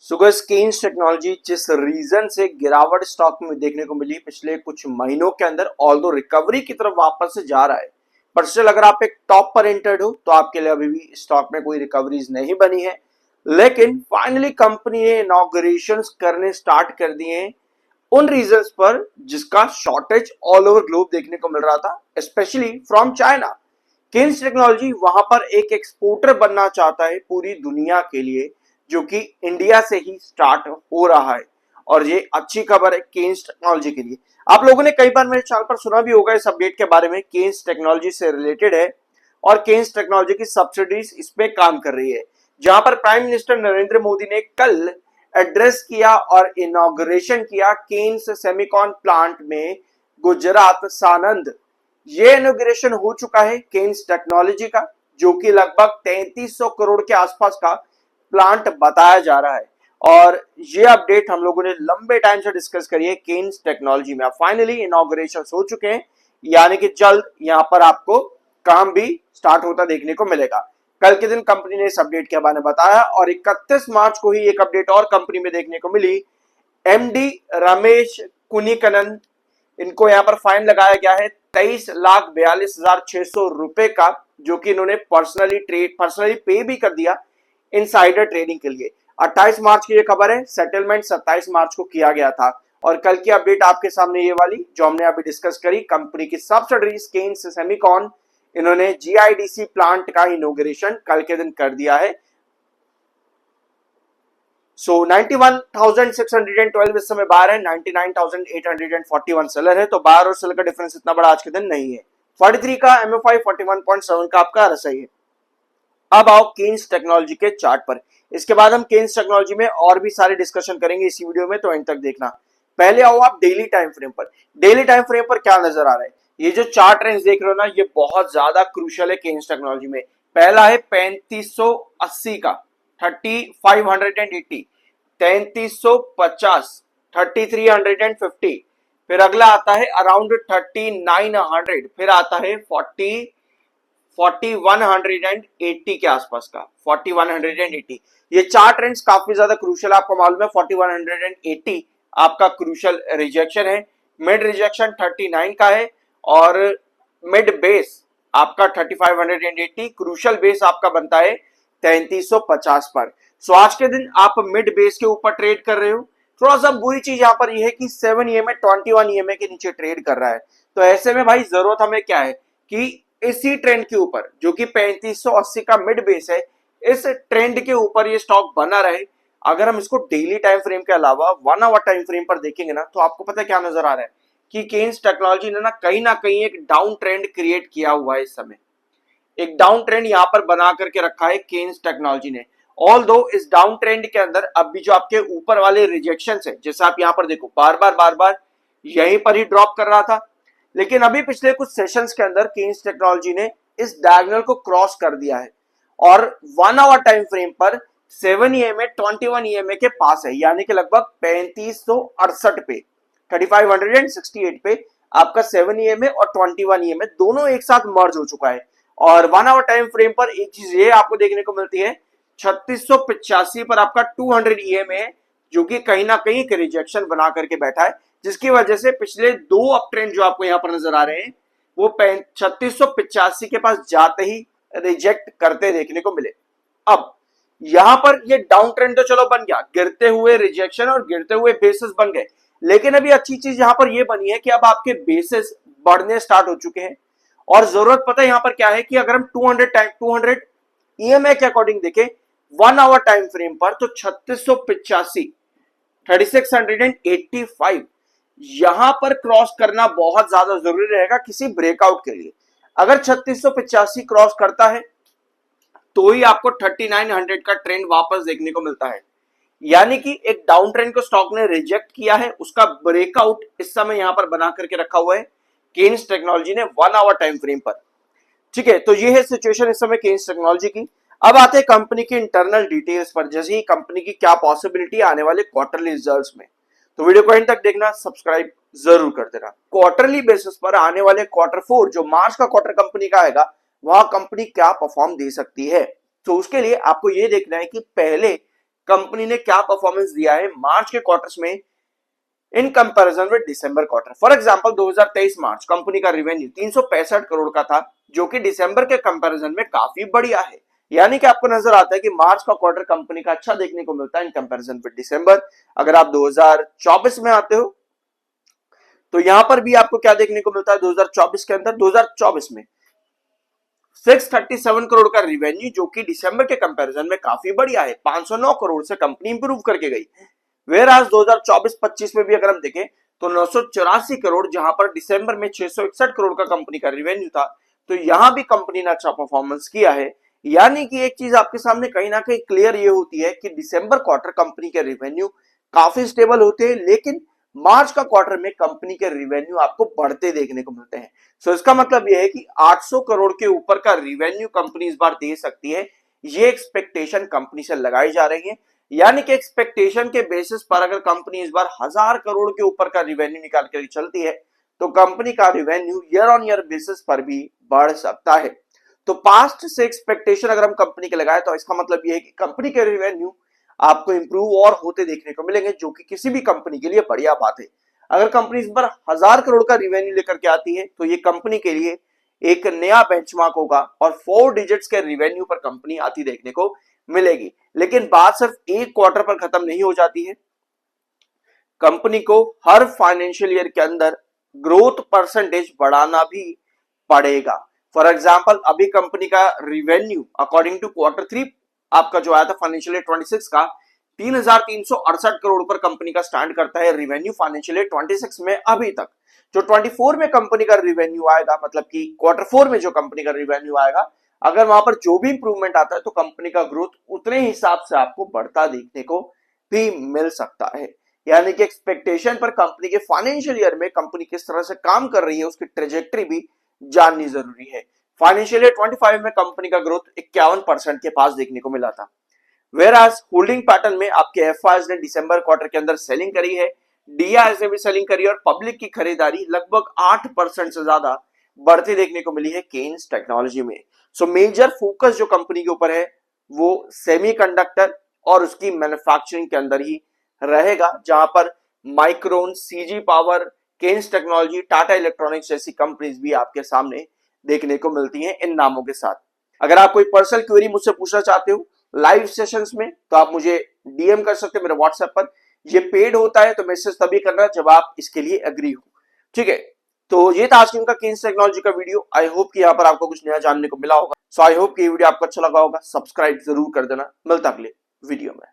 Sugars Keynes technology जिस reason से गिरावट स्टॉक में देखने को मिली पिछले कुछ महीनों के अंदर, ऑल्दो रिकवरी की तरफ वापस से जा रहा है, पर स्टिल अगर आप एक टॉप पर एंटर्ड हो तो आपके लिए अभी भी स्टॉक में कोई रिकवरीज नहीं बनी है। लेकिन फाइनली कंपनी ने इनॉग्रेशन करने स्टार्ट कर दिए हैं उन रीजंस पर जिसका शॉर्टेज ऑल ओवर ग्लोब देखने को मिल रहा था, specially from China. Kaynes Technology वहां पर एक एक्सपोर्टर बनना चाहता है पूरी दुनिया के लिए, जो कि इंडिया से ही स्टार्ट हो रहा है। और ये अच्छी खबर है केन्स टेक्नोलॉजी के लिए। आप लोगों ने कई बार मेरे चैनल पर सुना भी होगा इस अपडेट के बारे में। केन्स टेक्नोलॉजी से रिलेटेड है और केन्स टेक्नोलॉजी की सब्सिडीज इस पे काम कर रही है, जहां पर प्राइम मिनिस्टर नरेंद्र मोदी ने कल एड्रेस किया और इनॉग्रेशन किया केन्स सेमिकॉन प्लांट में गुजरात सानंद। ये इनॉग्रेशन हो चुका है केन्स टेक्नोलॉजी का, जो कि लगभग 3300 करोड़ के आसपास का प्लांट बताया जा रहा है। और ये अपडेट हम लोगों ने लंबे टाइम से डिस्कस करी है केन्स टेक्नोलॉजी में। फाइनली इनॉग्रेशन हो चुके हैं, यानी कि जल्द यहां पर आपको काम भी स्टार्ट होता देखने को मिलेगा। कल के दिन कंपनी ने इस अपडेट के बारे में बताया और 31 मार्च को ही एक अपडेट और कंपनी में देखने को मिली। एमडी रमेश कुनिकनन, इनको यहां पर फाइन लगाया गया है 23,42,600 रुपए का, जो कि इन्होंने पर्सनली पे भी कर दिया इनसाइडर ट्रेडिंग के लिए। 28 मार्च की ये खबर है, सेटलमेंट 27 मार्च को किया गया था। और कल की अपडेट आपके सामने ये वाली जो हमने अभी डिस्कस करी, कंपनी की सब्सिडरी केन्स सेमिकॉन, इन्होंने जीआईडीसी प्लांट का इनॉग्रेशन कल के दिन कर दिया है। 91,612 इस समय बायर है, 99,841 सेलर है। तो बायर और सेलर का डिफरेंस इतना बड़ा आज के दिन नहीं है। 43 का एमएफआई, 41.7 का आपका आरएसआई है। अब आओ केन्स टेक्नोलॉजी के चार्ट पर। इसके बाद हम केन्स टेक्नोलॉजी में और भी सारे डिस्कशन करेंगे इसी वीडियो में, तो एंड तक देखना। पहले आओ आप डेली टाइम फ्रेम पर। डेली टाइम फ्रेम पर क्या नजर आ रहा है? ये जो चार्ट रेंज देख रहे हो ना, ये बहुत ज्यादा क्रूशियल है केन्स टेक्नोलॉजी में। पहला है 3580 का 3580, 3350, 3350, फिर अगला आता है अराउंड 3900, फिर आता है 4180 के आसपास का 4180। ये चार्ट रेंज काफी ज्यादा क्रूशियल, आपको मालूम है 4180 आपका क्रूशियल रिजेक्शन है। मिड रिजेक्शन 39 का है और मिड बेस आपका 3580, क्रूशियल बेस आपका बनता है 3350 पर। सो आज के दिन आप मिड बेस के ऊपर ट्रेड कर रहे हो। थोड़ा सा बुरी चीज यहां पर यह है कि 7 ईएमए 21 ईएमए के नीचे ट्रेड कर रहा है। तो ऐसे में भाई जरूरत हमें क्या है कि इसी ट्रेंड के ऊपर, जो कि 3580 का मिड बेस है, इस ट्रेंड के ऊपर ये स्टॉक बना रहे। अगर हम इसको डेली टाइम फ्रेम के अलावा 1 आवर टाइम फ्रेम पर देखेंगे ना, तो आपको पता है क्या नजर आ रहा है कि केन्स टेक्नोलॉजी ने ना कहीं एक डाउन ट्रेंड क्रिएट किया हुआ है। इस समय एक डाउन ट्रेंड यहां पर बना करके रखा है केन्स टेक्नोलॉजी ने। ऑल दो इस डाउन ट्रेंड के अंदर अब भी जो आपके ऊपर वाले रिजेक्शन है, जैसे आप यहां पर देखो बार बार यहीं पर ही ड्रॉप कर रहा था, लेकिन अभी पिछले कुछ सेशंस के अंदर केन्स टेक्नोलॉजी ने इस डायगोनल को क्रॉस कर दिया है और 1 आवर टाइम फ्रेम पर 7 ईएमए 21 ईएमए के पास है, यानी कि लगभग 3568 पे 3568 पे आपका 7 ईएमए और 21 ईएमए दोनों एक साथ मर्ज हो चुका है। और 1 आवर टाइम फ्रेम पर एक चीज ये आपको देखने को मिलती है, 3685 पर आपका 200 ईएमए है, जो कि कहीं ना कहीं एक रिजेक्शन बना करके बैठा है, जिसकी वजह से पिछले दो अप ट्रेंड जो आपको यहां पर नजर आ रहे हैं वो 3685 के पास जाते ही रिजेक्ट करते देखने को मिले। अब यहां पर ये डाउन ट्रेंड तो चलो बन गया, गिरते हुए रिजेक्शन और गिरते हुए बेसिस बन गए, लेकिन अभी अच्छी चीज यहां पर ये बनी है कि अब आपके बेसिस बढ़ने स्टार्ट हो चुके हैं। और जरूरत पता है यहां पर क्या है कि अगर हम 200 ईएमए के अकॉर्डिंग देखें 1 आवर टाइम फ्रेम पर, तो 3685 3685 यहां पर क्रॉस करना बहुत ज्यादा जरूरी रहेगा किसी ब्रेकआउट के लिए। अगर 3685 क्रॉस करता है तो ही आपको 3900 का ट्रेंड वापस देखने को मिलता है, यानी कि एक डाउन ट्रेंड को स्टॉक ने रिजेक्ट किया है, उसका ब्रेकआउट इस समय यहां पर बना करके रखा हुआ है केन्स टेक्नोलॉजी ने 1 आवर टाइम फ्रेम पर। ठीक है, तो ये है सिचुएशन इस समय केन्स टेक्नोलॉजी की। अब आते हैं कंपनी की इंटरनल डिटेल्स पर, जैसे ही कंपनी की क्या पॉसिबिलिटी आने वाले क्वार्टरली रिजल्ट्स में। तो वीडियो को एंड तक देखना, सब्सक्राइब जरूर कर देना। क्वार्टरली बेसिस पर आने वाले Q4 जो मार्च का क्वार्टर कंपनी का आएगा, वहां कंपनी क्या परफॉर्म दे सकती है। तो उसके लिए आपको ये देखना है कि पहले कंपनी ने क्या परफॉर्मेंस दिया है मार्च के क्वार्टर्स में in comparison with December quarter. For example 2023 March company का रेवेन्यू 365 करोड़ का था, जो कि दिसंबर के कंपैरिजन में काफी बढ़िया है। यानी कि आपको नजर आता है कि मार्च का क्वार्टर कंपनी का अच्छा देखने को मिलता है इन कंपैरिजन विद दिसंबर। अगर आप 2024 में आते हो तो यहां पर भी आपको क्या देखने को मिलता है 2024 के अंदर, 2024 में 637 करोड़ का रिवेन्यू, जो कि दिसंबर के कंपैरिजन में काफी बढ़िया है। 509 करोड़ से कंपनी इंप्रूव करके गई। वेयर आज 2024-25 में भी अगर हम देखें तो 984 करोड़, जहां पर दिसंबर में 661 करोड़ का कंपनी का रिवेन्यू था, तो यहां भी कंपनी ने अच्छा परफॉर्मेंस किया है। यानी कि एक चीज आपके सामने कहीं ना कहीं क्लियर ये होती है कि दिसंबर क्वार्टर कंपनी के रिवेन्यू काफी स्टेबल होते हैं, लेकिन मार्च का क्वार्टर में कंपनी के रिवेन्यू आपको बढ़ते देखने को मिलते हैं। सो इसका मतलब यह है कि 800 करोड़ के ऊपर का रिवेन्यू कंपनी इस बार दे सकती है। ये एक्सपेक्टेशन कंपनी से लगाई जा रही है। यानी कि एक्सपेक्टेशन के बेसिस पर अगर कंपनी इस बार 1000 करोड़ के ऊपर का रिवेन्यू निकाल कर चलती है तो कंपनी का revenue year on year basis पर भी बढ़ सकता है। तो पास्ट से एक्सपेक्टेशन अगर हम कंपनी के लगाए तो इसका मतलब यह है कि कंपनी के रिवेन्यू आपको इंप्रूव और होते देखने को मिलेंगे, जो कि किसी भी कंपनी के लिए बढ़िया बात है। अगर कंपनी इस बार 1000 करोड़ का रिवेन्यू लेकर के आती है तो ये कंपनी के लिए एक नया बेंचमार्क होगा और 4 डिजिट्स के रिवेन्यू पर कंपनी आती देखने को मिलेगी। लेकिन बात सिर्फ एक क्वार्टर पर खत्म नहीं हो जाती है, कंपनी को हर फाइनेंशियल ईयर के अंदर ग्रोथ परसेंटेज बढ़ाना भी पड़ेगा। फॉर एग्जांपल अभी कंपनी का रिवेन्यू अकॉर्डिंग टू क्वार्टर 3 आपका जो आया था फाइनेंशियल ईयर 26 का 3368 करोड़ पर कंपनी का स्टैंड करता है रिवेन्यू फाइनेंशियल ईयर 26 में। अभी तक जो 24 में कंपनी का रिवेन्यू आएगा, मतलब कि क्वार्टर 4 में जो कंपनी का रिवेन्यू आएगा, अगर वहां पर जो भी इंप्रूवमेंट आता है तो कंपनी का ग्रोथ उतने हिसाब से आपको बढ़ता देखने को भी मिल सकता है। यानी कि एक्सपेक्टेशन पर कंपनी के फाइनेंशियल ईयर में कंपनी किस तरह से काम कर रही है उसकी ट्रेजेक्टरी भी जाननी जरूरी है। फाइनेंशियल ईयर 25 में कंपनी का ग्रोथ 51% के पास देखने को मिला था। वेराज होल्डिंग पैटर्न में आपके एफआईएस ने दिसंबर क्वार्टर के अंदर सेलिंग करी है, डीआईएस ने भी सेलिंग करी और पब्लिक की खरीदारी लगभग 8% से ज्यादा बढ़ती देखने को मिली है केन्स टेक्नोलॉजी में। सो मेजर फोकस जो कंपनी के ऊपर है वो सेमीकंडक्टर और उसकी मैन्युफैक्चरिंग के अंदर ही रहेगा, जहां पर Micron, CG Power, Kaynes Technology, Tata Electronics जैसी कंपनीज भी आपके सामने देखने को मिलती हैं इन नामों के साथ। अगर आप कोई पर्सनल क्वेरी मुझसे पूछना चाहते हो लाइव सेशंस में तो आप मुझे डीएम कर सकते हो मेरे व्हाट्सएप पर। ये पेड होता है तो मैसेज तभी करना जब आप इसके लिए एग्री हो, ठीक है। तो ये था आज का केन्स टेक्नोलॉजी का वीडियो। आई होप कि यहाँ पर आपको कुछ नया जानने को मिला होगा। सो आई होप कि ये वीडियो आपको अच्छा लगा होगा। सब्सक्राइब जरूर कर देना। मिलता अगले वीडियो में।